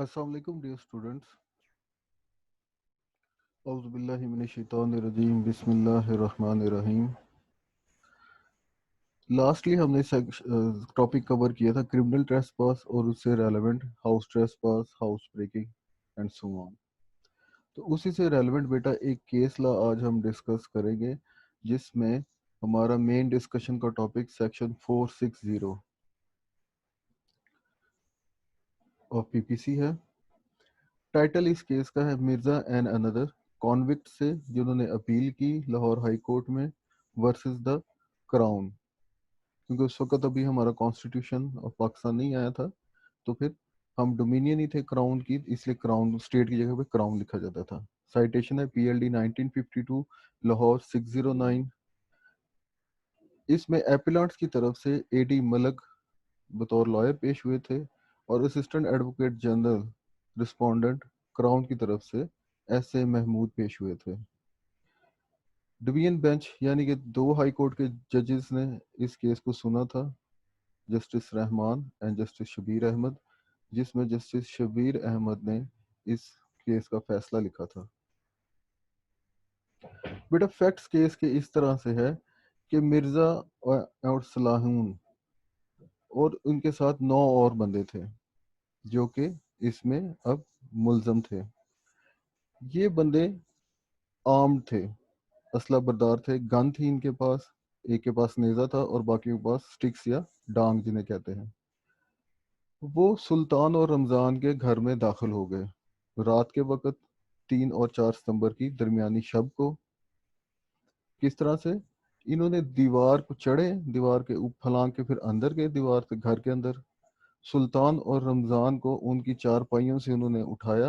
السلام علیکم dear students. اعوذ باللہ من الشیطان الرجیم. بسم اللہ الرحمن الرحیم. لاسٹلی ہم نے ٹاپک کور کیا تھا کرمنل ٹریس پاس اور اس سے relevant house trespass, house breaking and so on. تو اسی سے ریلیونٹ بیٹا ایک کیس لا آج ہم ڈسکس کریں گے جس میں ہمارا مین ڈسکشن کا ٹاپک سیکشن 460 آف پی پی سی ہے. ٹائٹل اس کیس کا ہے مرزا اینڈ اندر کانوکٹ سے جنہوں نے اپیل کی لاہور ہائی کورٹ میں ورسز دا کراؤن, کیونکہ اس وقت ابھی ہمارا کانسٹیٹیوشن آف پاکستان نہیں آیا تھا, تو پھر ہم ڈومینین ہی تھے کراؤن کی, اس لیے کراؤن اسٹیٹ کی جگہ پہ کراؤن لکھا جاتا تھا. سائٹیشن ہے پی ایل ڈی 1952 لاہور 609. اس میں ایپیلانٹس کی طرف سے اے ڈی ملک بطور لائر پیش ہوئے تھے اور assistant advocate general respondent crown کی طرف سے ایس اے محمود پیش ہوئے تھے. ڈویژن بینچ یعنی کہ 2 ہائی کورٹ کے ججز نے اس کیس کو سنا تھا, justice Rahman and justice Shabbir Ahmad, جس میں جسٹس شبیر احمد نے اس کیس کا فیصلہ لکھا تھا. بیٹا فیکٹس کیس کے اس طرح سے ہے کہ مرزا اور صلاحون اور ان کے ساتھ 9 اور بندے تھے جو کہ اس میں اب ملزم تھے. یہ بندے آرمڈ تھے, اسلحہ بردار تھے, گن تھی ان کے پاس, ایک کے پاس نیزہ تھا اور باقی کے پاس سٹکس یا ڈانگ جنہیں کہتے ہیں. وہ سلطان اور رمضان کے گھر میں داخل ہو گئے رات کے وقت 3 اور 4 ستمبر کی درمیانی شب کو. کس طرح سے انہوں نے دیوار کو چڑھے, دیوار کے اوپر پھلانگ کے پھر اندر گئے دیوار کے گھر کے اندر. سلطان اور رمضان کو ان کی 4 پائیوں سے انہوں نے اٹھایا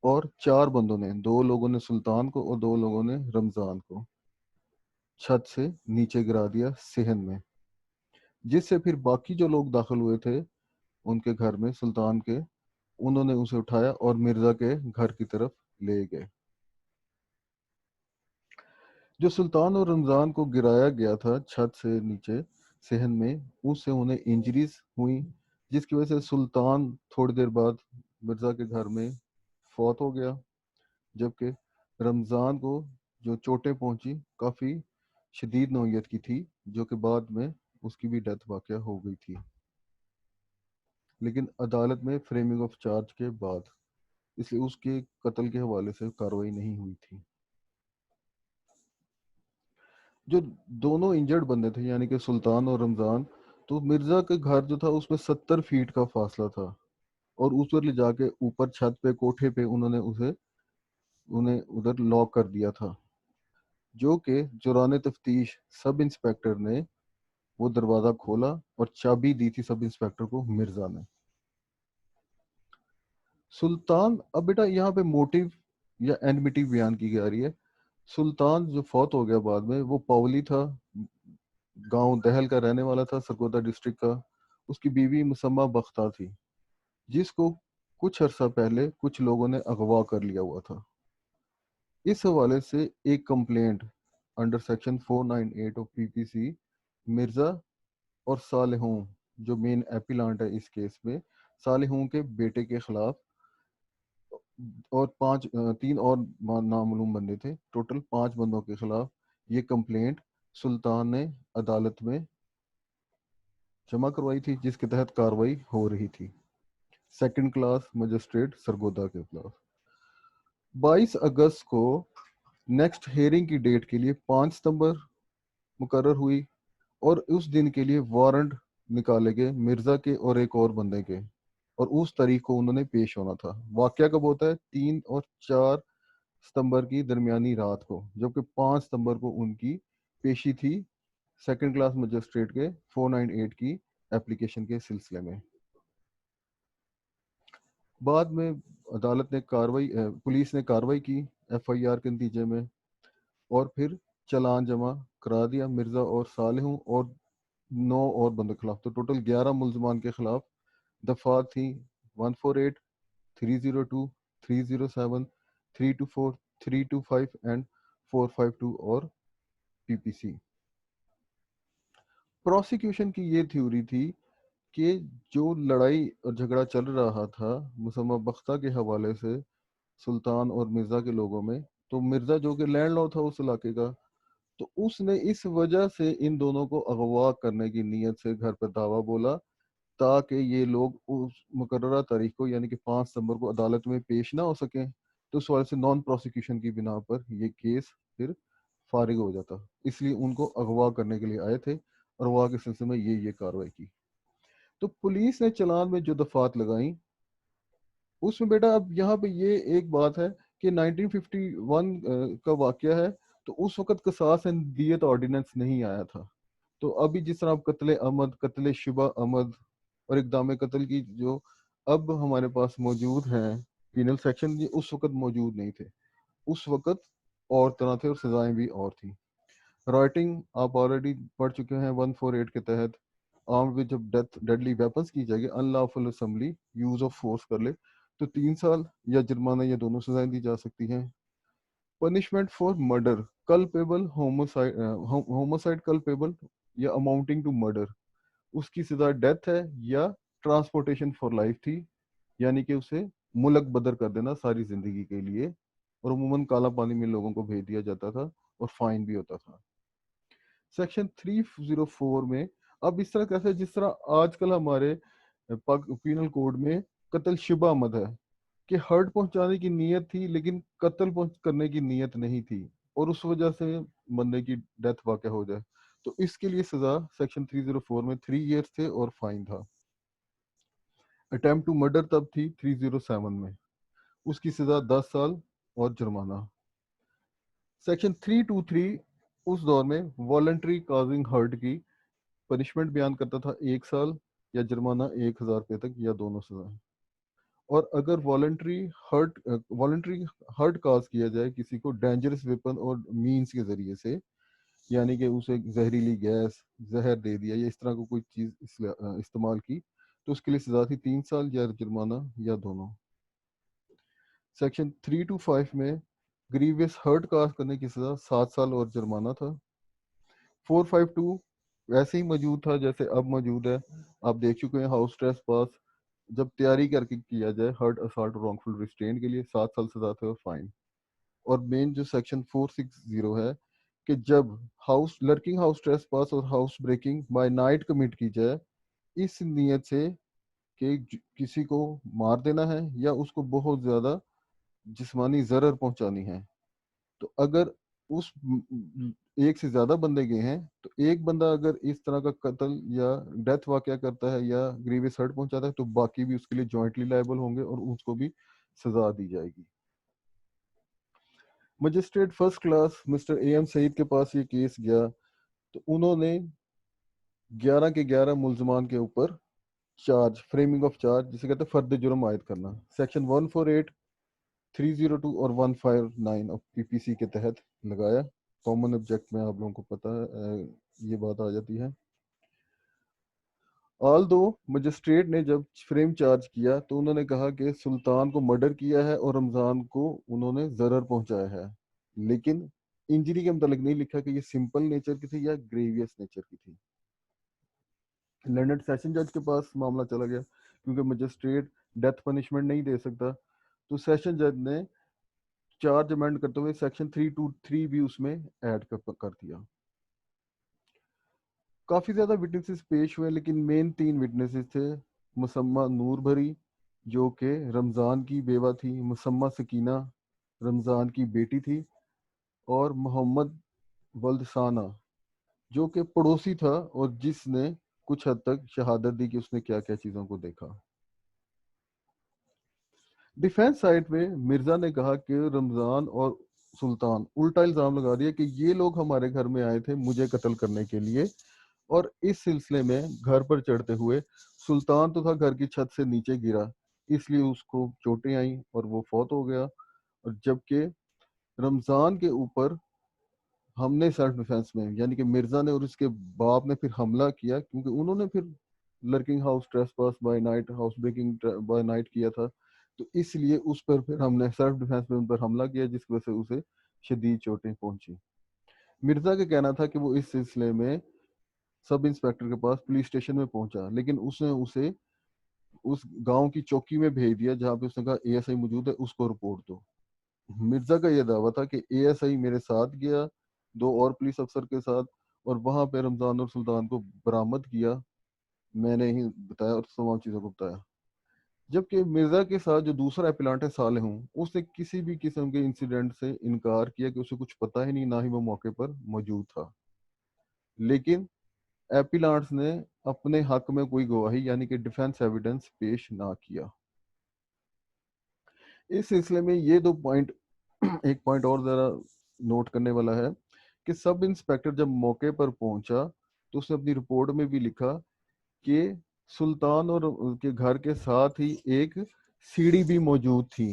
اور 4 بندوں نے, 2 لوگوں نے سلطان کو اور 2 لوگوں نے رمضان کو چھت سے نیچے گرا دیا صحن میں, جس سے پھر باقی جو لوگ داخل ہوئے تھے ان کے گھر میں سلطان کے, انہوں نے اسے اٹھایا اور مرزا کے گھر کی طرف لے گئے. جو سلطان اور رمضان کو گرایا گیا تھا چھت سے نیچے صحن میں, اس سے انہیں انجریز ہوئیں, جس کی وجہ سے سلطان تھوڑی دیر بعد مرزا کے گھر میں فوت ہو گیا, جبکہ رمضان کو جو چوٹیں پہنچی کافی شدید نوعیت کی تھی, جو کہ بعد میں اس کی بھی ڈیتھ واقع ہو گئی تھی, لیکن عدالت میں فریمنگ آف چارج کے بعد, اس لیے اس کے قتل کے حوالے سے کارروائی نہیں ہوئی تھی. جو دونوں انجرڈ بندے تھے یعنی کہ سلطان اور رمضان, تو مرزا کے گھر جو تھا اس میں 70 فیٹ کا فاصلہ تھا, اور اس پر لے جا کے اوپر چھت پہ کوٹھے پہ انہیں ادھر لاک کر دیا تھا, جو کہ دوران تفتیش سب انسپیکٹر نے وہ دروازہ کھولا اور چابی دی تھی سب انسپیکٹر کو مرزا نے. سلطان, اب بیٹا یہاں پہ موٹیو یا اینڈمٹی بیان کی جا رہی ہے. سلطان جو فوت ہو گیا بعد میں, وہ پاولی تھا, گاؤں دہل کا رہنے والا تھا, سرگودا ڈسٹرکٹ کا. اس کی بیوی مسمہ بختہ تھی, جس کو کچھ عرصہ پہلے کچھ لوگوں نے اغوا کر لیا ہوا تھا. اس حوالے سے ایک کمپلینٹ انڈر سیکشن 498 آف پی پی سی مرزا اور صالحوں, جو مین ایپیلانٹ ہے اس کیس میں, صالحوں کے بیٹے کے خلاف, اور 3 اور نامعلوم بندے تھے, ٹوٹل 5 بندوں کے خلاف یہ کمپلینٹ سلطان نے عدالت میں جمع کروائی تھی, جس کے تحت کاروائی ہو رہی تھی سیکنڈ کلاس مجسٹریٹ سرگودا کے خلاف. 22 اگست کو نیکسٹ ہیئرنگ کی ڈیٹ کے لیے 5 ستمبر مقرر ہوئی, اور اس دن کے لیے وارنٹ نکالے گئے مرزا کے اور ایک اور بندے کے, اور اس تاریخ کو انہوں نے پیش ہونا تھا. واقعہ کب ہوتا ہے؟ 3 اور 4 ستمبر کی درمیانی رات کو, جبکہ 5 ستمبر کو ان کی پیشی تھی سیکنڈ کلاس مجسٹریٹ کے 498 کی اپلیکیشن کے سلسلے میں. بعد میں عدالت نے پولیس نے کاروائی کی ایف آئی آر کے نتیجے میں, اور پھر چلان جمع کرا دیا مرزا اور صالحوں اور 9 اور بندوں کے خلاف. تو ٹوٹل 11 ملزمان کے خلاف دفعات تھیں 148, 302, 307, 324, 325 اینڈ 452 اور پی پی سی. پروسیکیوشن کی یہ تھیوری تھی کہ جو لڑائی اور جھگڑا چل رہا تھا مسمہ بختہ کے حوالے سے سلطان اور مرزا کے لوگوں میں، تو مرزا جو کہ لینڈ لارڈ تھا اس علاقے کا، تو اس نے اس وجہ سے ان دونوں کو اغوا کرنے کی نیت سے گھر پہ دعویٰ بولا تاکہ یہ لوگ اس مقررہ تاریخ کو یعنی کہ 5 ستمبر کو عدالت میں پیش نہ ہو سکیں، تو اس وجہ سے نان پروسیکیوشن کی بنا پر یہ کیس پھر فارغ ہو جاتا، اس لیے ان کو اغوا کرنے کے لیے آئے تھے، اغوا کے سلسلے میں یہ کارروائی کی۔ تو پولیس نے چلان میں جو دفعات لگائیں اس میں بیٹا اب یہاں پہ یہ ایک بات ہے کہ 1951 کا واقعہ ہے، تو اس وقت قصاص اینڈ دیت آرڈیننس نہیں آیا تھا، تو ابھی جس طرح قتل عمد، قتل شبہ عمد اور اقدام قتل کی جو اب ہمارے پاس موجود ہیں پینل سیکشن، یہ اس وقت موجود نہیں تھے، اس وقت اور طرح تھے اور سزائیں بھی اور تھیں۔ رائٹنگ آپ آلریڈی پڑھ چکے ہیں 148 کے تحت، آرمڈ with جب ڈیڈلی ویپنز کی جائے گی، unlawful assembly use of force کر لے تو 3 سال یا جرمانہ یا دونوں سزائیں دی جا سکتی ہیں۔ پنشمنٹ فار مرڈر کلپیبل ہوموسائڈ کلپیبل یا اماؤنٹنگ ٹو مرڈر، اس کی سزا ڈیتھ ہے یا ٹرانسپورٹیشن فار لائف تھی، یعنی کہ اسے ملک بدر کر دینا ساری زندگی کے لیے، اور عموماً کالا پانی میں لوگوں کو بھیج دیا جاتا تھا اور فائن بھی ہوتا تھا۔ سیکشن 304 میں اب اس طرح کیسے، جس طرح آج کل ہمارے پینل کوڈ میں قتل شبہ عمد ہے کہ ہرٹ پہنچانے کی نیت تھی لیکن قتل کرنے کی نیت نہیں تھی، اور اس وجہ سے بندے کی ڈیتھ واقع ہو جائے، تو اس کے لیے سزا سیکشن 304 میں 3 ایئرس تھے اور فائن تھا۔ اٹیمپٹ ٹو مرڈر تب تھی 307 میں، اس کی سزا 10 سال اور جرمانہ۔ سیکشن 323 اس دور میں والنٹری کازنگ ہرٹ کی پنشمنٹ بیان کرتا تھا 1 سال یا جرمانہ 1000 روپے تک یا دونوں سزائیں، اور اگر والنٹری ہرٹ کاز کیا جائے کسی کو ڈینجرس ویپن اور مینز کے ذریعے سے، یعنی کہ اسے زہریلی گیس، زہر دے دیا یا اس طرح کو کوئی چیز استعمال کی، تو اس کے لیے سزا تھی 3 سال یا جرمانہ یا دونوں۔ سیکشن 325 میں گریویس ہرٹ کاز کرنے کی سزا 7 سال اور جرمانہ تھا۔ 452 ویسے ہی موجود تھا جیسے اب موجود ہے، آپ دیکھ چکے ہیں، ہاؤس ٹریس پاس جب تیاری کر کے کیا جائے ہرٹ اسالٹ رانگ فل ریسٹرین کے لیے 7 سال سزا تھے اور فائن۔ اور مین جو سیکشن 460 ہے کہ جب لرکنگ ہاؤس ٹریس پاس اور house breaking by night commit کی جائے اس نیت سے کہ کسی کو مار دینا ہے یا اس کو بہت زیادہ جسمانی ضرر پہنچانی ہے، تو اگر اس ایک سے زیادہ بندے گئے ہیں تو ایک بندہ اگر اس طرح کا قتل یا ڈیتھ واقعہ کرتا ہے یا گریویس ہرٹ پہنچاتا ہے تو باقی بھی اس کے لیے جوائنٹلی لائبل ہوں گے اور اس کو بھی سزا دی جائے گی۔ Magistrate first class mister A M Saeed کے پاس یہ کیس گیا تو انہوں نے 11 کے 11 ملزمان کے اوپر چارج، فریمنگ آف چارج جسے کہتے ہیں فرد جرم عائد کرنا، سیکشن 148، 302 اور 159 آف پی پی سی کے تحت لگایا۔ کامن آبجیکٹ میں آپ لوگوں کو پتہ ہے یہ بات آ جاتی ہے۔ آل دو مجسٹریٹ نے جب فریم چارج کیا تو انہوں نے کہا کہ سلطان کو مرڈر کیا ہے اور رمضان کو انہوں نے ضرر پہنچایا ہے، لیکن انجری کے متعلق نہیں لکھا کہ یہ سمپل نیچر کی تھی یا گریویس نیچر کی تھی۔ لینڈڈ سیشن جج کے پاس معاملہ چلا گیا کیونکہ مجسٹریٹ ڈیتھ پنشمنٹ نہیں دے سکتا، تو سیشن جج نے چارج امینڈ کرتے ہوئے سیکشن 323 بھی اس میں ایڈ کر دیا۔ کافی زیادہ وٹنسز پیش ہوئے لیکن مین 3 وٹنسز تھے، مسمہ نور بھری جو کہ رمضان کی بیوہ تھی، مسمہ سکینہ رمضان کی بیٹی تھی، اور محمد ولد ثانہ جو کہ پڑوسی تھا اور جس نے کچھ حد تک شہادت دی کہ اس نے کیا کیا چیزوں کو دیکھا۔ ڈیفینس سائٹ میں مرزا نے کہا کہ رمضان اور سلطان الٹا الزام لگا دیا کہ یہ لوگ ہمارے گھر میں آئے تھے مجھے قتل کرنے کے لیے، اور اس سلسلے میں گھر پر چڑھتے ہوئے سلطان تو تھا گھر کی چھت سے نیچے گرا، اس لیے اس کو چوٹیں آئیں اور وہ فوت ہو گیا، اور جبکہ رمضان کے اوپر ہم نے سیلف ڈیفenس میں یعنی کہ مرزا نے اور اس کے باپ نے پھر حملہ کیا کیونکہ انہوں نے پھر lurking house trace pass by night, house breaking by night کیا تھا، تو اس لیے اس پر پھر ہم نے سیلف ڈیفenس میں ان پر حملہ کیا جس کی وجہ سے اسے شدید چوٹیں پہنچی۔ مرزا کا کہنا تھا کہ وہ اس سلسلے میں سب انسپیکٹر کے پاس پولیس اسٹیشن میں پہنچا، لیکن اس نے اسے اس گاؤں کی چوکی میں بھیج دیا جہاں پہ اس نے کہا اے ایس آئی موجود ہے، اس کو رپورٹ دو۔ مرزا کا یہ دعویٰ تھا کہ اے ایس آئی میرے ساتھ گیا 2 اور پولیس افسر کے ساتھ، اور وہاں پہ رمضان اور سلطان کو برآمد کیا، میں نے ہی بتایا اور تمام چیزوں کو بتایا۔ جبکہ مرزا کے ساتھ جو دوسرا اپلانٹ ہے صالح ہوں، اس نے کسی بھی قسم کے انسیڈنٹ سے انکار کیا کہ اسے کچھ پتہ ہی نہیں، نہ ہی وہ موقع پر موجود تھا۔ لیکن ایپیلانٹس نے اپنے حق میں کوئی گواہی یعنی کہ ڈیفینس ایویڈنس پیش نہ کیا۔ اس سلسلے میں یہ 2 پوائنٹ، ایک پوائنٹ اور ذرا نوٹ کرنے والا ہے کہ سب انسپیکٹر جب موقع پر پہنچا تو اس نے اپنی رپورٹ میں بھی لکھا کہ سلطان اور ان کے گھر کے ساتھ ہی ایک سیڑھی بھی موجود تھی،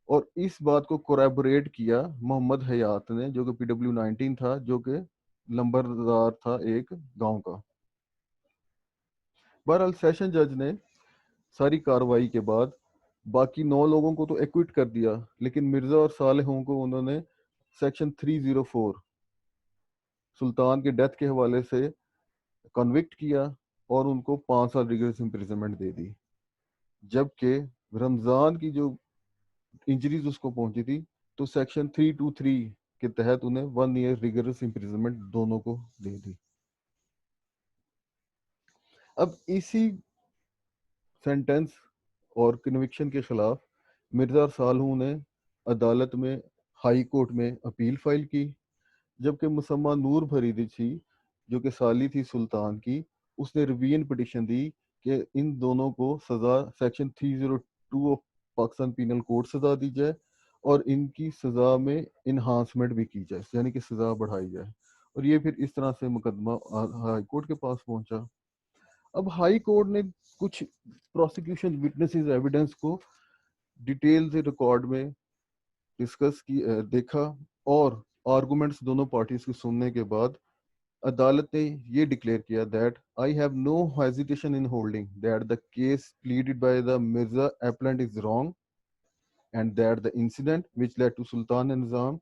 اور اس بات کو کوریبوریٹ کیا محمد حیات نے، جو کہ PW19 تھا، جو کہ لمبردار تھا ایک گاؤں کا۔ بہرحال سیشن جج نے ساری کارروائی کے بعد باقی 9 لوگوں کو تو ایکوٹ کر دیا، لیکن مرزا اور صالحوں کو انہوں نے سیکشن 304 سلطان کے ڈیتھ کے حوالے سے کنوکٹ کیا اور ان کو 5 سال ریگرس امپریزنمنٹ دے دی، جبکہ رمضان کی جو انجریز اس کو پہنچی تھی تو سیکشن 323 کے تحت انہیں 1 ایئر ریگرس امپریزنمنٹ دونوں کو دے دی۔ اب اسی سینٹنس اور کنوکشن کے خلاف مرزا اور صالحوں نے عدالت میں ہائی کورٹ میں اپیل فائل کی، جبکہ مسمہ نور بھری تھی جو کہ سالی تھی سلطان کی، اس نے ریویژن پٹیشن دی کہ ان دونوں کو سزا section 302 of Pakistan penal code سزا دی جائے اور ان کی سزا میں انہانسمنٹ بھی کی جائے، یعنی کہ سزا بڑھائی جائے، اور یہ پھر اس طرح سے مقدمہ ہائی کورٹ کے پاس پہنچا۔ اب ہائی کورٹ نے کچھ پروسیکیوشن وٹنسز ایویڈنس کو ڈیٹیل سے ریکارڈ میں ڈسکس کی، دیکھا، اور آرگومنٹس دونوں پارٹیز کو سننے کے بعد عدالت نے یہ ڈکلیئر کیا that I have no hesitation in holding that the case pleaded by the Mirza appellant is wrong and that the incident which led to Sultan and Nizam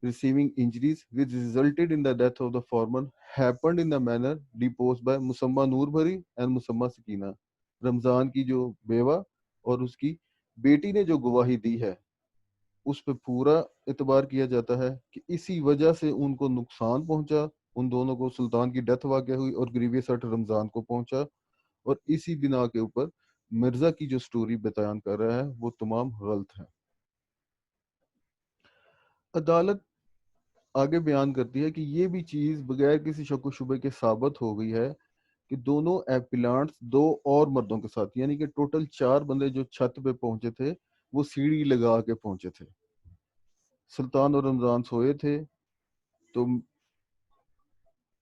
receiving injuries which resulted in the death of the former happened in the manner deposed by Musamma Noor Bhari and Musamma Sakina۔ رمضان کی جو بیوہ اور اس کی بیٹی نے جو گواہی دی ہے اس پہ پورا اعتبار کیا جاتا ہے کہ اسی وجہ سے ان کو نقصان پہنچا، ان دونوں کو سلطان کی ڈیتھ واقع ہوئی اور گریویس ہرٹ رمضان کو پہنچا، اور اسی بنا کے اوپر مرزا کی جو سٹوری بیان کر رہا ہے وہ تمام غلط ہے۔ عدالت آگے بیان کرتی ہے کہ یہ بھی چیز بغیر کسی شک و شبے کے ثابت ہو گئی ہے کہ دونوں ایپیلانٹس 2 اور مردوں کے ساتھ، یعنی کہ ٹوٹل 4 بندے جو چھت پہ پہنچے تھے وہ سیڑھی لگا کے پہنچے تھے۔ سلطان اور رمضان سوئے تھے تو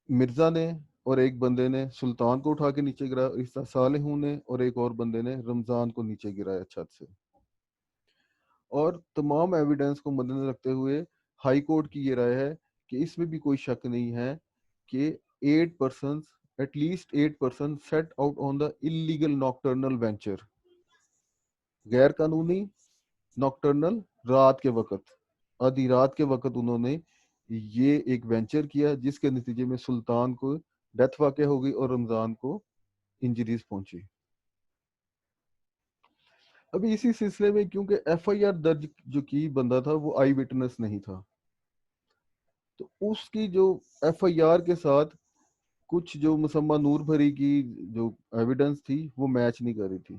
مرزا نے اور ایک بندے نے سلطان کو اٹھا کے نیچے گرایا، اس طرح صالحوں نے اور ایک اور بندے نے رمضان کو نیچے گرایا چھت سے۔ اور تمام ایویڈنس کو مد نظر رکھتے ہوئے ہائی کورٹ کی یہ رائے ہے کہ اس میں بھی کوئی شک نہیں ہے کہ 8 persons at least 8 persons set out on the illegal nocturnal venture، غیر قانونی ناکٹرنل رات کے وقت، آدھی رات کے وقت انہوں نے یہ ایک وینچر کیا جس کے نتیجے میں سلطان کو ڈیتھ واقع ہو گئی اور رمضان کو انجریز پہنچی۔ ابھی اسی سلسلے میں کیونکہ ایف آئی آر درج جو کی بندہ تھا وہ آئی وٹنس نہیں تھا، تو اس کی جو ایف آئی آر کے ساتھ کچھ جو مسمہ نور بھری کی جو ایویڈنس تھی وہ میچ نہیں کر رہی تھی،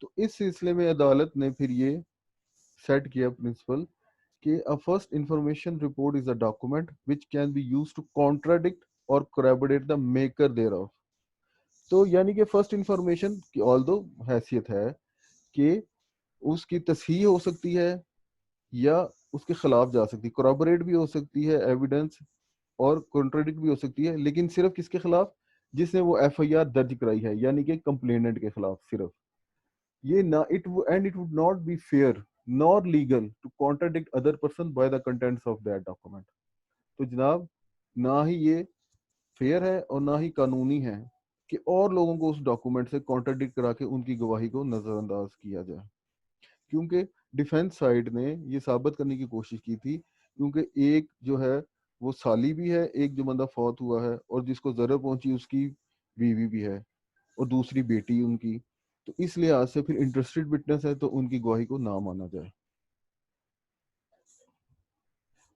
تو اس سلسلے میں عدالت نے پھر یہ سیٹ کیا پرنسپل کہ a first information report is a document which can be used to contradict or corroborate the maker thereof۔ تو یعنی کہ فرسٹ انفارمیشن کی although حیثیت ہے کہ اس کی تصحیح ہو سکتی ہے یا اس کے خلاف جا سکتی، corroborate بھی ہو سکتی ہے ایویڈنس اور کنٹراڈکٹ بھی ہو سکتی ہے، لیکن صرف کس کے خلاف؟ جس نے وہ ایف آئی آر درج کرائی ہے، یعنی کہ کمپلیننٹ کے خلاف صرف۔ یہ نہ and it would not be fair nor legal to contradict other person by the contents of that document۔ تو جناب نہ ہی یہ فیئر ہے اور نہ ہی قانونی ہے کہ اور لوگوں کو اس ڈاکومنٹ سے کانٹراڈکٹ کرا کے ان کی گواہی کو نظر انداز کیا جائے، کیونکہ ڈیفینس سائیڈ نے یہ ثابت کرنے کی کوشش کی تھی، کیونکہ ایک جو ہے وہ سالی بھی ہے، ایک جو بندہ فوت ہوا ہے، اور جس کو ضرر پہنچی اس کی بیوی بھی ہے، اور دوسری بیٹی ان کی. تو اس لحاظ سے پھر انٹرسٹڈ وٹنس ہے تو ان کی گواہی کو نہ مانا جائے.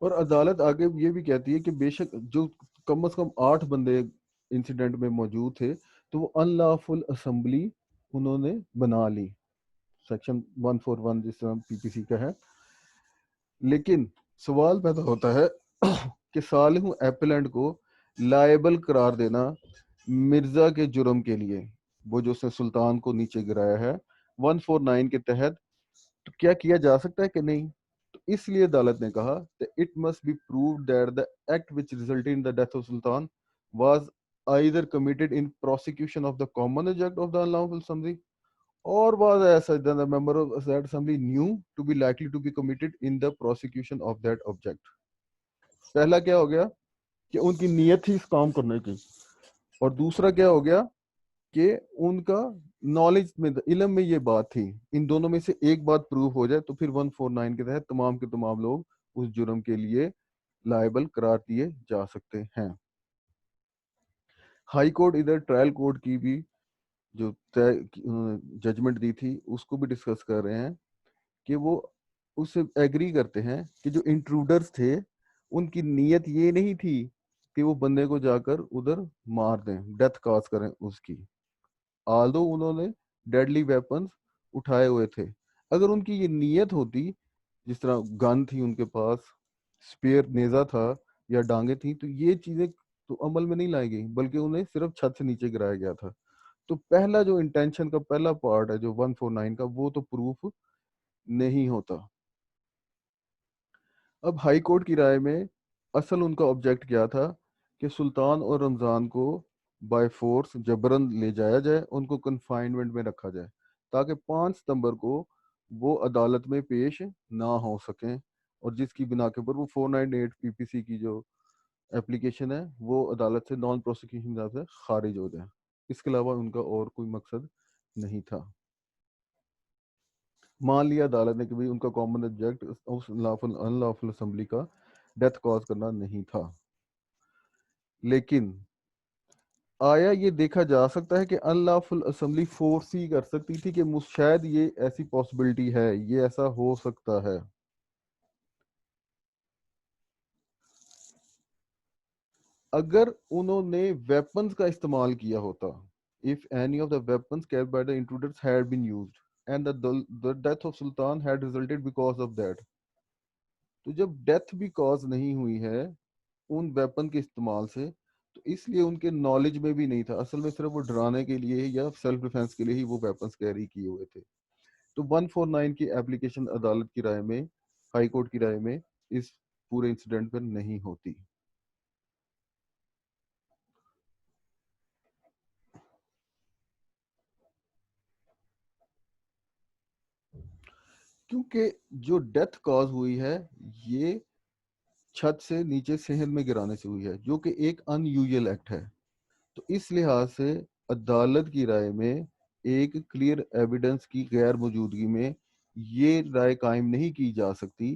اور عدالت آگے یہ بھی کہتی ہے کہ بے شک جو کم از کم 8 بندے انسیڈنٹ میں موجود تھے تو وہ ان لافل اسمبلی انہوں نے بنا لی، سیکشن 141 جس طرح پی پی سی کا ہے. لیکن سوال پیدا ہوتا ہے کہ صالح ایپلینڈ کو لائبل قرار دینا مرزا کے جرم کے لیے، وہ جو اس نے سلطان کو نیچے گرایا ہے 149 کے تحت، تو کیا کیا جا سکتا ہے کہ نہیں؟ تو اس لیے عدالت نے کہا کہ it must be proved that the act which resulted in the death of Sultan was either committed in prosecution of the common object of the unlawful assembly or was as such that the member of that assembly knew to be likely to be committed in the prosecution of that object. پہلا کیا ہو گیا کہ ان کی نیت تھی اس کام کرنے کی، اور دوسرا کیا ہو گیا کہ ان کا نالج میں، علم میں یہ بات تھی. ان دونوں میں سے ایک بات پروف ہو جائے تو پھر 149 کے تحت تمام کے تمام لوگ اس جرم کے لیے لائبل قرار دیے جا سکتے ہیں. ہائی کورٹ ادھر ٹرائل کورٹ کی بھی جو ججمنٹ دی تھی اس کو بھی ڈسکس کر رہے ہیں کہ وہ اس سے ایگری کرتے ہیں کہ جو انٹروڈرز تھے ان کی نیت یہ نہیں تھی کہ وہ بندے کو جا کر ادھر مار دیں، ڈیتھ کاز کریں اس کی، آلدو انہوں نے ڈیڈلی ویپنز اٹھائے ہوئے تھے. اگر ان کی یہ نیت ہوتی، جس طرح گن تھی ان کے پاس، سپیئر نیزا تھا یا ڈانگیں تھیں، تو یہ چیزیں تو عمل میں نہیں لائی گئی بلکہ انہیں صرف چھت سے نیچے گرایا گیا تھا. تو پہلا جو انٹینشن کا پہلا پارٹ ہے جو 149 کا، وہ تو پروف نہیں ہوتا. اب ہائی کورٹ کی رائے میں اصل ان کا آبجیکٹ کیا تھا کہ سلطان اور رمضان کو بائی فورس جبرن لے جایا جائے، ان کو کنفائنمنٹ میں رکھا جائے تاکہ 5 ستمبر کو وہ عدالت میں پیش نہ ہو سکیں، اور جس کی بنا کے اوپر وہ 498 پی پی سی کی جو اپلیکیشن ہے وہ عدالت سے نان پروسیکیوشن سے خارج ہو جائے. اس کے علاوہ ان کا اور کوئی مقصد نہیں تھا. مان لیا عدالت نے کہ بھئی ان کا کامن آبجیکٹ اس ان لافل اسمبلی کا ڈیتھ کاز کرنا نہیں تھا. لیکن آیا یہ دیکھا جا سکتا ہے کہ ان لافل اسمبلی فورس ہی کر سکتی تھی کہ شاید یہ ایسی پاسبلٹی ہے، یہ ایسا ہو سکتا ہے؟ اگر انہوں نے ویپنز کا استعمال کیا ہوتا، if any of the weapons carried by the intruders had been used and the death of Sultan had resulted because of that، تو جب ڈیتھ بھی کاز نہیں ہوئی ہے ان ویپن کے استعمال سے، تو اس لیے ان کے نالج میں بھی نہیں تھا، اصل میں صرف وہ ڈرانے کے لیے یا سیلف ڈیفenس کے لیے ہی وہ ویپنز کیری کیے ہوئے تھے. تو 149 کی اپلیکیشن عدالت کی رائے میں، ہائی کورٹ کی رائے میں، اس پورے انسیڈنٹ پر نہیں ہوتی. کیونکہ جو ڈیتھ کاز ہوئی ہے یہ چھت سے نیچے صحن میں گرانے سے ہوئی ہے، جو کہ ایک ان یوزل ایکٹ ہے. تو اس لحاظ سے عدالت کی رائے میں ایک کلیئر ایویڈنس کی غیر موجودگی میں یہ رائے قائم نہیں کی جا سکتی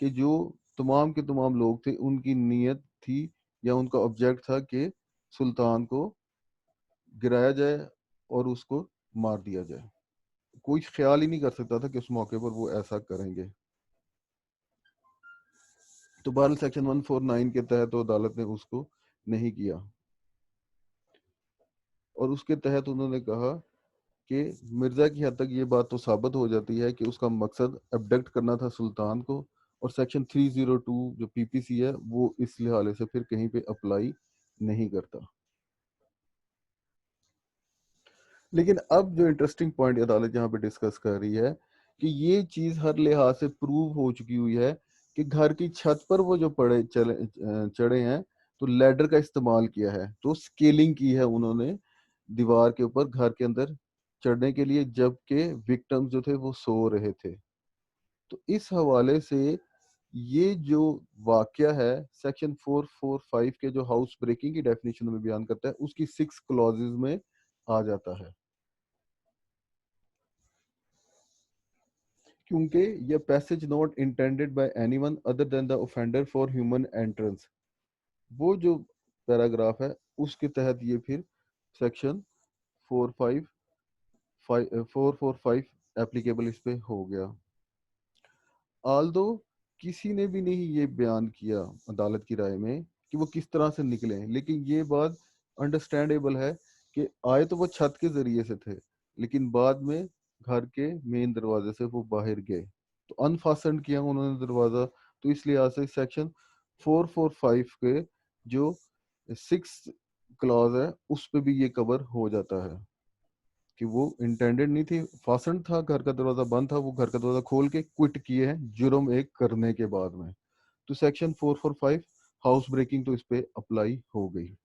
کہ جو تمام کے تمام لوگ تھے ان کی نیت تھی یا ان کا آبجیکٹ تھا کہ سلطان کو گرایا جائے اور اس کو مار دیا جائے. کوئی خیال ہی نہیں کر سکتا تھا کہ اس موقع پر وہ ایسا کریں گے. تو بہرحال سیکشن 149 کے تحت تو عدالت نے اس کو نہیں کیا، اور اس کے تحت انہوں نے کہا کہ مرزا کی حد تک یہ بات تو ثابت ہو جاتی ہے کہ اس کا مقصد ابڈکٹ کرنا تھا سلطان کو، اور سیکشن 302 جو پی پی سی ہے وہ اس حوالے سے پھر کہیں پہ اپلائی نہیں کرتا. لیکن اب جو انٹرسٹنگ پوائنٹ عدالت یہاں پہ ڈسکس کر رہی ہے کہ یہ چیز ہر لحاظ سے پروو ہو چکی ہوئی ہے کہ گھر کی چھت پر وہ جو چڑھے ہیں تو لیڈر کا استعمال کیا ہے، تو سکیلنگ کی ہے انہوں نے دیوار کے اوپر گھر کے اندر چڑھنے کے لیے، جبکہ وکٹم جو تھے وہ سو رہے تھے. تو اس حوالے سے یہ جو واقعہ ہے سیکشن 445 کے جو ہاؤس بریکنگ کی ڈیفینیشن میں بیان کرتا ہے اس کی 6 کلازز میں آ جاتا ہے، کیونکہ یہ passage not intended by any one other than the offender for human entrance. وہ جو پیراگراف ہے اس کے تحت یہ پھر سیکشن 445 ایپلیکیبل اس پہ ہو گیا. آلدو کسی نے بھی نہیں یہ بیان کیا عدالت کی رائے میں کہ وہ کس طرح سے نکلے، لیکن یہ بات انڈرسٹینڈیبل ہے کہ آئے تو وہ چھت کے ذریعے سے تھے، لیکن بعد میں گھر کے مین دروازے سے وہ باہر گئے، تو انفاسنڈ کیا انہوں نے دروازہ. تو اس لحاظ سے سیکشن 445 کے جو 6 کلاز ہے اس پہ بھی یہ کور ہو جاتا ہے کہ وہ انٹینڈڈ نہیں تھی، فاسنڈ تھا، گھر کا دروازہ بند تھا، وہ گھر کا دروازہ کھول کے کوئٹ کیے ہیں جرم ایک کرنے کے بعد میں. تو سیکشن 445 ہاؤس بریکنگ تو اس پہ اپلائی ہو گئی.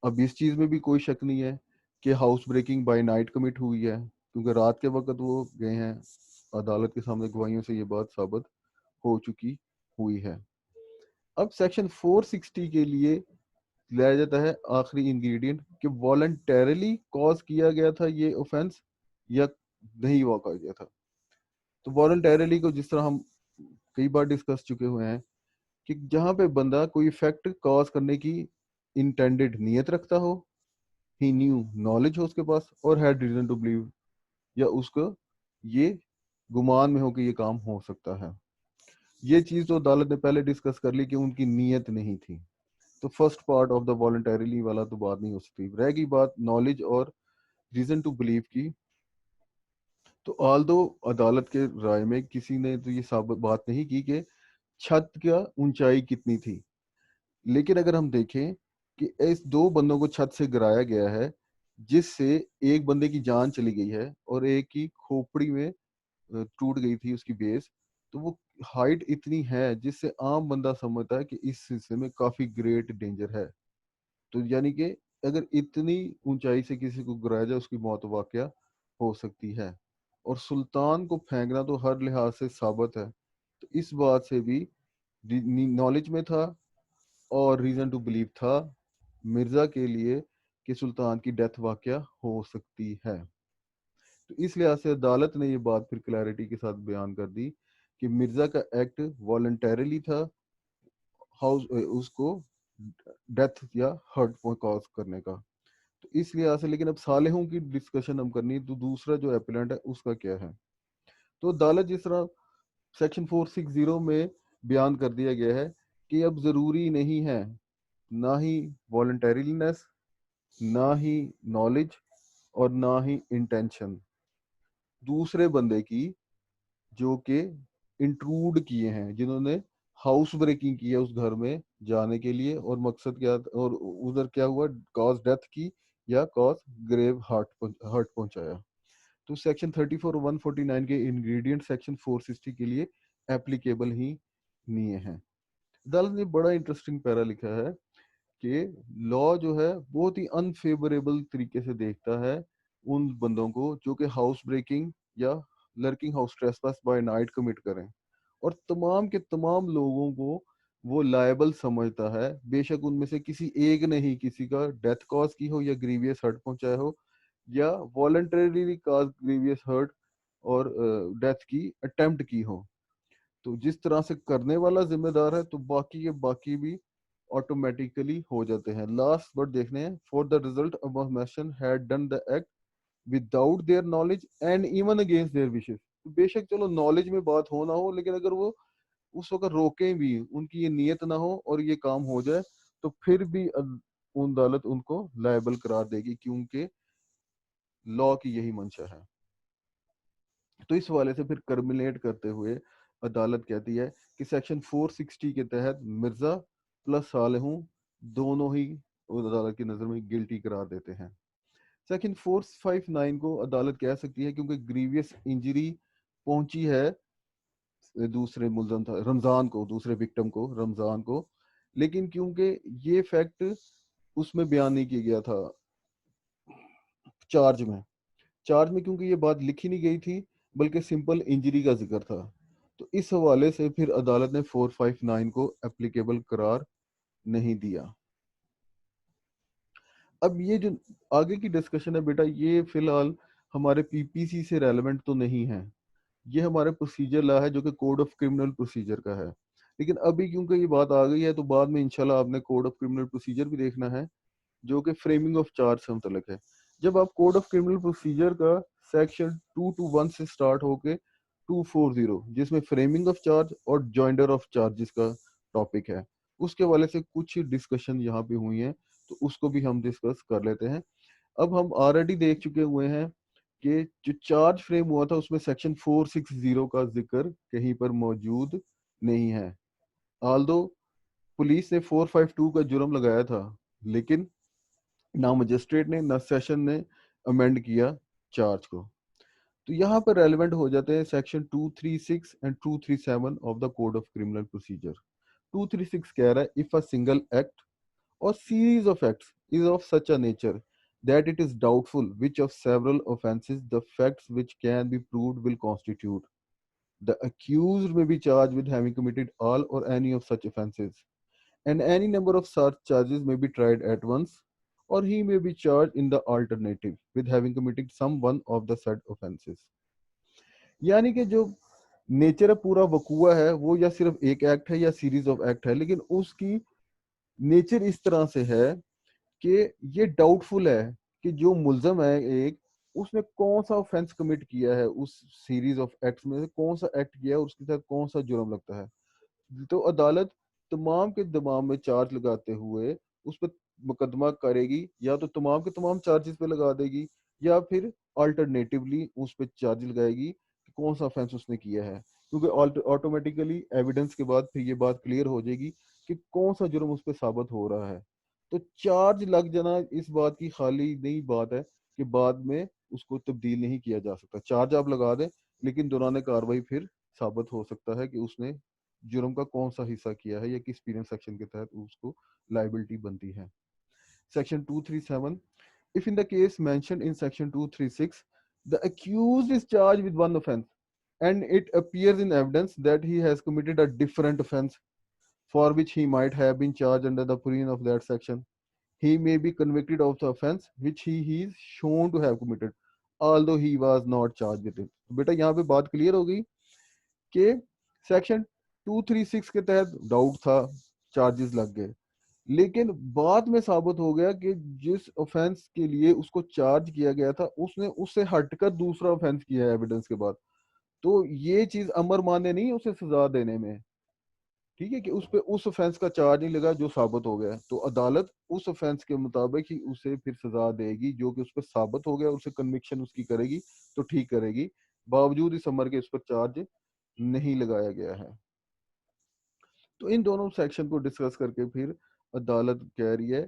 اب اس چیز میں بھی کوئی شک نہیں ہے کہ house breaking by night commit ہوئی ہے، کیونکہ رات کے وقت وہ گئے ہیں، عدالت کے سامنے گواہیوں سے یہ بات ثابت ہو چکی ہوئی ہے. اب سیکشن 460 کے لیے لایا جاتا ہے آخری انگریڈینٹ کہ والنٹیرلی کاز کیا گیا تھا یہ اوفینس یا نہیں واقع کیا تھا. تو والنٹیرلی کو جس طرح ہم کئی بار ڈسکس چکے ہوئے ہیں کہ جہاں پہ بندہ کوئی فیکٹ کاز کرنے کی انٹینڈڈ نیت رکھتا ہو، ہی نیو نالج ہو اس کے پاس، اور ہیڈ ریزن ٹو بلیو، یا اس کو یہ گمان میں ہو کہ یہ کام ہو سکتا ہے. یہ چیز تو عدالت نے پہلے ڈسکس کر لی کہ ان کی نیت نہیں تھی، تو first part of the voluntarily والا تو بات نہیں ہو سکتی. رہ گئی بات نالج اور ریزن ٹو بلیو کی، تو آلدو عدالت کے رائے میں کسی نے تو یہ ثابت بات نہیں کی کہ چھت کا اونچائی کتنی تھی، لیکن اگر ہم دیکھیں کہ اس 2 بندوں کو چھت سے گرایا گیا ہے جس سے ایک بندے کی جان چلی گئی ہے اور ایک کی کھوپڑی میں ٹوٹ گئی تھی اس کی بیس، تو وہ ہائٹ اتنی ہے جس سے عام بندہ سمجھتا ہے کہ اس سلسلے میں کافی گریٹ ڈینجر ہے. تو یعنی کہ اگر اتنی اونچائی سے کسی کو گرایا جائے اس کی موت واقعہ ہو سکتی ہے. اور سلطان کو پھینکنا تو ہر لحاظ سے ثابت ہے، تو اس بات سے بھی نالج میں تھا اور ریزن ٹو بلیو تھا مرزا کے لیے کہ سلطان کی ڈیتھ واقعہ ہو سکتی ہے. تو اس لحاظ سے عدالت نے یہ بات پھر کلیئرٹی کے ساتھ بیان کر دی کہ مرزا کا ایکٹ والنٹیرلی تھا ہاؤس اس کو ڈیتھ یا ہرٹ کاز کرنے کا. تو اس لحاظ سے لیکن اب صالحوں کی ڈسکشن ہم کرنی، تو دوسرا جو ایپلنٹ ہے اس کا کیا ہے. تو عدالت جس طرح سیکشن 460 میں بیان کر دیا گیا ہے کہ اب ضروری نہیں ہے نہ ہی والنٹیرینس، نہ ہی نالج، اور نہ ہی انٹینشن دوسرے بندے کی جو کہ انٹروڈ کیے ہیں، جنہوں نے ہاؤس بریکنگ کی ہے اس گھر میں جانے کے لیے، اور مقصد کیا اور ادھر کیا ہوا، کاز ڈیتھ کی یا کاز گریو ہارٹ پہنچایا. تو سیکشن 34 اور 149 کے انگریڈینٹ سیکشن 460 کے لیے ایپلیکیبل ہی نہیں ہیں. عدالت نے بڑا انٹرسٹنگ پیرا لکھا ہے کہ لا جو ہے بہت ہی انفیوریبل طریقے سے دیکھتا ہے ان بندوں کو جو کہ ہاؤس بریکنگ یا lurking house trespass by night commit کریں، اور تمام کے تمام لوگوں کو وہ لائبل سمجھتا ہے، بے شک ان میں سے کسی ایک نے ہی کسی کا ڈیتھ کاز کی ہو یا گریویس ہرٹ پہنچایا ہو یا والنٹریلی کاز گریویس ہرٹ اور ڈیتھ کی اٹیمپٹ کی ہو. تو جس طرح سے کرنے والا ذمہ دار ہے تو باقی کے باقی بھی آٹومیٹیکلی ہو جاتے ہیں. لاسٹ بٹ دیکھنے ہیں، for the result above mention had done the act without their knowledge and even against their wishes. بے شک چلو نالج میں بات ہو نہ ہو، لیکن اگر وہ اس وقت روکیں بھی، ان کی یہ نیت نہ ہو اور یہ کام ہو جائے، تو پھر بھی عدالت ان کو لائبل قرار دے گی، کیونکہ لا کی یہی منشا ہے. تو اس حوالے سے پھر کرملیٹ کرتے ہوئے عدالت کہتی ہے کہ سیکشن 460 کے تحت مرزا پلس صالحوں دونوں ہی عدالت کی نظر میں گلٹی قرار دیتے ہیں. سیکشن 459 کو عدالت کہہ سکتی ہے کیونکہ گریویس انجری پہنچی ہے دوسرے ملزم تھا رمضان کو، دوسرے وکٹم کو رمضان کو، لیکن کیونکہ یہ فیکٹ اس میں بیان نہیں کیا گیا تھا چارج میں کیونکہ یہ بات لکھی نہیں گئی تھی بلکہ سمپل انجری کا ذکر تھا، تو اس حوالے سے پھر عدالت نے 459 کو اپلیکیبل قرار نہیں دیا. اب یہ جو آگے کی ڈسکشن ہے بیٹا، یہ فی الحال ہمارے پی پی سی سے ریلیونٹ تو نہیں ہے، یہ ہمارے پروسیجر لا ہے جو کہ کوڈ آف کرمنل پروسیجر کا ہے. لیکن ابھی کیونکہ یہ بات آ گئی ہے تو بعد میں انشاءاللہ آپ نے کوڈ آف کرمنل پروسیجر بھی دیکھنا ہے جو کہ فریمنگ آف چارج سے متعلق ہے. جب آپ کوڈ آف کرمنل پروسیجر کا سیکشن 221 سے سٹارٹ ہو کے 240 جس میں فریمنگ آف چارج اور جوائنڈر آف چارجز کا ٹاپک ہے اس کے حوالے سے کچھ ڈسکشن یہاں پہ ہوئی ہیں تو اس کو بھی ہم ڈسکس کر لیتے ہیں. اب ہم آلریڈی دیکھ چکے ہوئے ہیں کہ جو چارج فریم ہوا تھا اس میں سیکشن 460 کا ذکر کہیں پر موجود نہیں ہے. آلدو پولیس نے 452 کا جرم لگایا تھا لیکن نہ مجسٹریٹ نے نہ سیشن نے امینڈ کیا چارج کو. تو یہاں پر ریلیونٹ ہو جاتے ہیں section 236 and 237 of the code of criminal procedure. 236 کہہ رہا ہے if a single act or series of acts is of such a nature that it is doubtful which of several offences the facts which can be proved will constitute. The accused may be charged with having committed all or any of such offences, and any number of such charges may be tried at once, or he may be charged in the alternative with having committed some one of the said offences. یعنی کہ جو nature ہے پورا وقوع ہے وہ یا صرف ایک ایکٹ ہے یا سیریز آف ایکٹ ہے، لیکن اس کی نیچر اس طرح سے ہے کہ یہ ڈاؤٹ فل ہے کہ جو ملزم ہے ایک اس نے کون سا آفینس کمٹ کیا ہے اس سیریز آف ایکٹس میں سے کون سا ایکٹ کیا ہے اور اس کے ساتھ کون سا جرم لگتا ہے. تو عدالت تمام کے تمام میں چارج لگاتے ہوئے اس پہ مقدمہ کرے گی، یا تو تمام کے تمام چارجز پہ لگا دے گی یا پھر آلٹرنیٹیولی اس پہ چارج لگائے گی کہ کون سا آفینس اس نے کیا ہے، کیونکہ آٹومیٹیکلی ایویڈنس کے بعد پھر یہ بات کلیئر ہو جائے گی کہ کون سا جرم اس پہ ثابت ہو رہا ہے. تو چارج لگ جانا اس بات کی خالی نہیں بات ہے کہ بعد میں اس کو تبدیل نہیں کیا جا سکتا. چارج آپ لگا دیں لیکن دوران کاروائی پھر ثابت ہو سکتا ہے کہ اس نے جرم کا کون سا حصہ کیا ہے یا کس پینل سیکشن کے تحت اس کو لائبلٹی بنتی ہے. Section 237 if in the case mentioned in section 236 the accused is charged with one offense and it appears in evidence that he has committed a different offense for which he might have been charged under the provision of that section, he may be convicted of the offense which he is shown to have committed although he was not charged with it. بیٹا یہاں پہ بات clear ہو گئی کہ section 236 کے تحت doubt تھا، charges لگ گئے، لیکن بعد میں ثابت ہو گیا کہ جس آفینس کے لیے اس کو چارج کیا گیا تھا اس نے اس سے ہٹ کر دوسرا آفینس کیا ہے ایویڈنس کے بعد. تو یہ چیز امر مانے نہیں اسے سزا دینے میں، ٹھیک ہے، کہ اس پہ اس آفینس کا چارج نہیں لگا جو ثابت ہو گیا تو عدالت اس آفینس کے مطابق ہی اسے پھر سزا دے گی جو کہ اس پہ ثابت ہو گیا، اسے کنوکشن اس کی کرے گی تو ٹھیک کرے گی، باوجود اس امر کے اس پر چارج نہیں لگایا گیا ہے. تو ان دونوں سیکشن کو ڈسکس کر کے پھر عدالت کہہ رہی ہے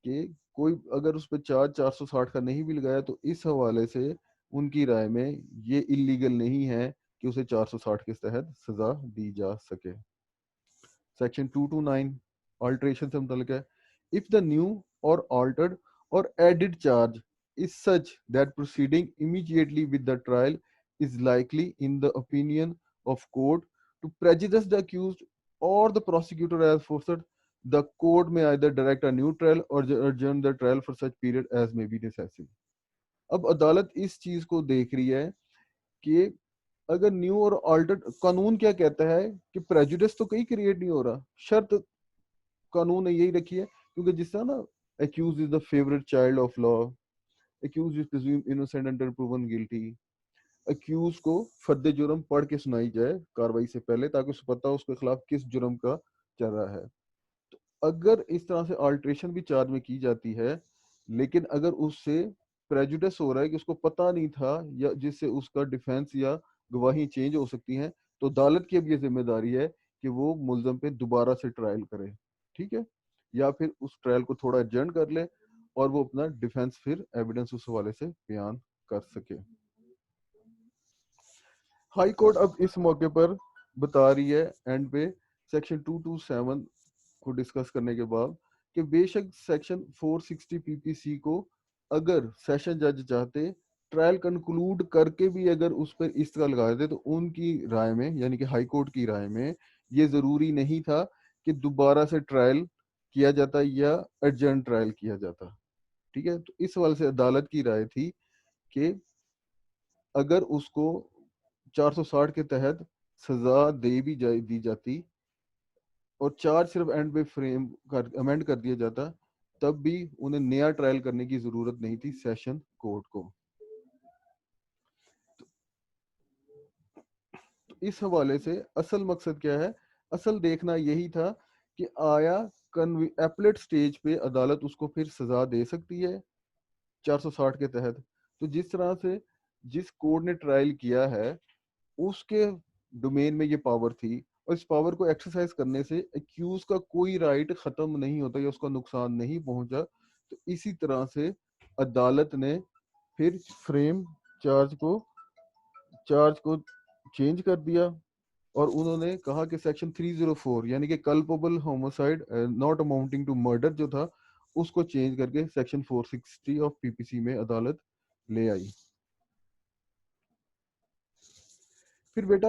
کہ کوئی اگر اس پہ چارج 460 کا نہیں بھی لگایا تو اس حوالے سے ان کی رائے میں یہ اللیگل نہیں ہے کہ اسے 460 کے تحت سزا دی جا سکے. سیکشن 229 آلٹریشن سے متعلق ہے. if the new or altered or added charge is such that proceeding immediately with the trial is likely in the opinion of court to prejudice the accused or the prosecutor as forced, the court may either direct a new trial or adjourn the trial for such period as may be necessary. اب عدالت اس چیز کو دیکھ رہی ہے کہ اگر new اور آلٹرڈ قانون کیا کہتا ہے کہ پریجوڈس تو کہیں کریٹ نہیں ہو رہا، شرط قانون نے یہی رکھی ہے کیونکہ جس طرح نا accused is the favorite child of law, accused is presumed innocent until proven guilty, accused کو فرد جرم پڑھ کے سنائی جائے کاروائی سے پہلے تاکہ اسے پتہ ہو اس کے خلاف کس جرم کا چل رہا ہے. تو اگر اس طرح سے آلٹریشن بھی چارج میں کی جاتی ہے لیکن اگر اس سے پریجوڈس ہو رہا ہے کہ اس کو پتہ نہیں تھا یا جس سے اس کا ڈیفینس یا گواہی چینج ہو سکتی ہیں تو عدالت کی اب یہ ذمہ داری ہے کہ وہ ملزم پہ دوبارہ سے ٹرائل کرے، ٹھیک ہے، یا پھر اس ٹرائل کو تھوڑا ایڈجرن کر لے اور وہ اپنا ڈیفینس پھر ایویڈنس اس حوالے سے بیان کر سکے. ہائی کورٹ اب اس موقع پر بتا رہی ہے اینڈ پہ سیکشن 227 کو ڈسکس کرنے کے بعد کہ بے شک سیکشن 460 پی پی سی کو اگر سیشن جج چاہتے ٹرائل کنکلوڈ کر کے بھی اگر اس پر اس طرح لگا دیتے تو ان کی رائے میں یعنی کہ ہائی کورٹ کی رائے میں یہ ضروری نہیں تھا کہ دوبارہ سے ٹرائل کیا جاتا یا ایڈجرن ٹرائل کیا جاتا، ٹھیک ہے. تو اس حوالے سے عدالت کی رائے تھی کہ اگر اس کو 460 کے تحت سزا دی جاتی اور چارج صرف اینڈ پہ فریم امینڈ کر دیا جاتا تب بھی انہیں نیا ٹرائل کرنے کی ضرورت نہیں تھی سیشن کورٹ کو. تو اس حوالے سے اصل مقصد کیا ہے؟ اصل دیکھنا یہی تھا کہ آیا ایپلیٹ سٹیج پہ عدالت اس کو پھر سزا دے سکتی ہے 460 کے تحت. تو جس طرح سے جس کورٹ نے ٹرائل کیا ہے اس کے ڈومین میں یہ پاور تھی اور اس پاور کو ایکسرسائز کرنے سے ایکیوز کا کوئی رائٹ ختم نہیں ہوتا یا اس کا نقصان نہیں پہنچا. تو اسی طرح سے عدالت نے پھر فریم چارج کو چینج کر دیا اور انہوں نے کہا کہ سیکشن 304 یعنی کہ culpable homicide not amounting to murder جو تھا اس کو چینج کر کے سیکشن 460 آف پی پی سی میں عدالت لے آئی. پھر بیٹا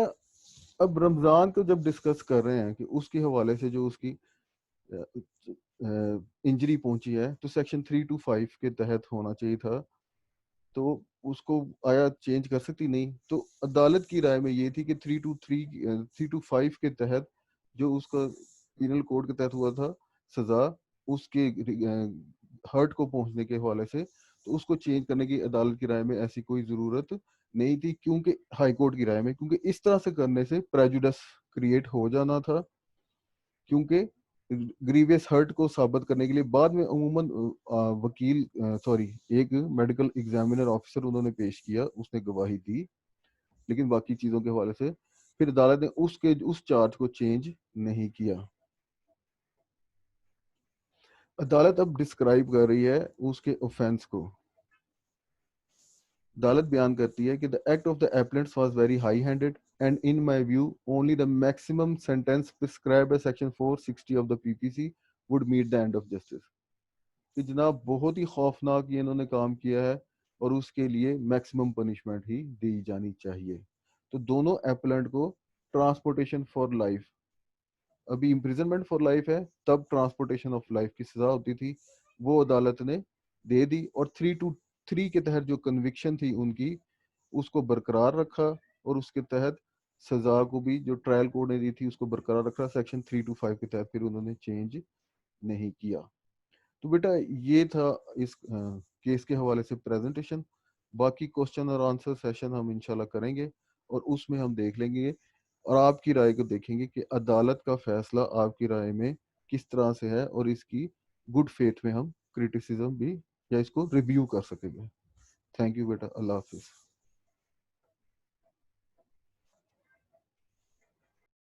اب رمضان کو جب ڈسکس کر رہے ہیں کہ اس کے حوالے سے جو اس کی انجری پہنچی ہے تو سیکشن 325 کے تحت ہونا چاہیے تھا تو اس کو آیا چینج کر سکتی نہیں. تو عدالت کی رائے میں یہ تھی کہ 325 کے تحت جو اس کا پینل کوڈ کے تحت ہوا تھا سزا اس کے ہرٹ کو پہنچنے کے حوالے سے تو اس کو چینج کرنے کی عدالت کی رائے میں ایسی کوئی ضرورت نہیں تھی کیونکہ ہائی کورٹ کی رائے میں کیونکہ اس طرح سے کرنے سے پریجوڈس کریٹ ہو جانا تھا کیونکہ گریویس ہرٹ کو ثابت کرنے کے لیے بعد میں عموماً وکیل ایک میڈیکل ایگزامینر آفیسر انہوں نے پیش کیا اس نے گواہی دی لیکن باقی چیزوں کے حوالے سے پھر عدالت نے اس چارج کو چینج نہیں کیا. عدالت اب ڈسکرائب کر رہی ہے اس کے اوفینس کو. عدالت بیان کرتی ہے کہ the act of the appellants was very high-handed and in my view only the maximum sentence prescribed by section 460 of the PPC would meet the end of justice. کہ جناب بہت ہی خوفناک یہ انہوں نے کام کیا ہے اور اس کے لیے میکسیمم پنشمنٹ ہی دی جانی چاہیے. تو دونوں ایپلنٹ کو ٹرانسپورٹیشن فار لائف ابھی امپریزنمنٹ فار لائف ہے تب ٹرانسپورٹیشن آف لائف کی سزا ہوتی تھی وہ عدالت نے دے دی اور 323 کے تحت جو کنوکشن تھی ان کی اس کو برقرار رکھا اور اس کے تحت سزا کو بھی جو ٹرائل کورٹ نے دی تھی اس کو برقرار رکھا. سیکشن 325 کے تحت پھر انہوں نے چینج نہیں کیا. تو بیٹا یہ تھا اس کیس کے حوالے سے پریزنٹیشن. باقی کوسچن اور آنسر سیشن ہم انشاءاللہ کریں گے اور اس میں ہم دیکھ لیں گے اور آپ کی رائے کو دیکھیں گے کہ عدالت کا فیصلہ آپ کی رائے میں کس طرح سے ہے اور اس کی گڈ فیتھ میں ہم کرٹیسزم بھی یا اس کو ریویو کر سکیں گے. تھینک یو بیٹا. اللہ حافظ.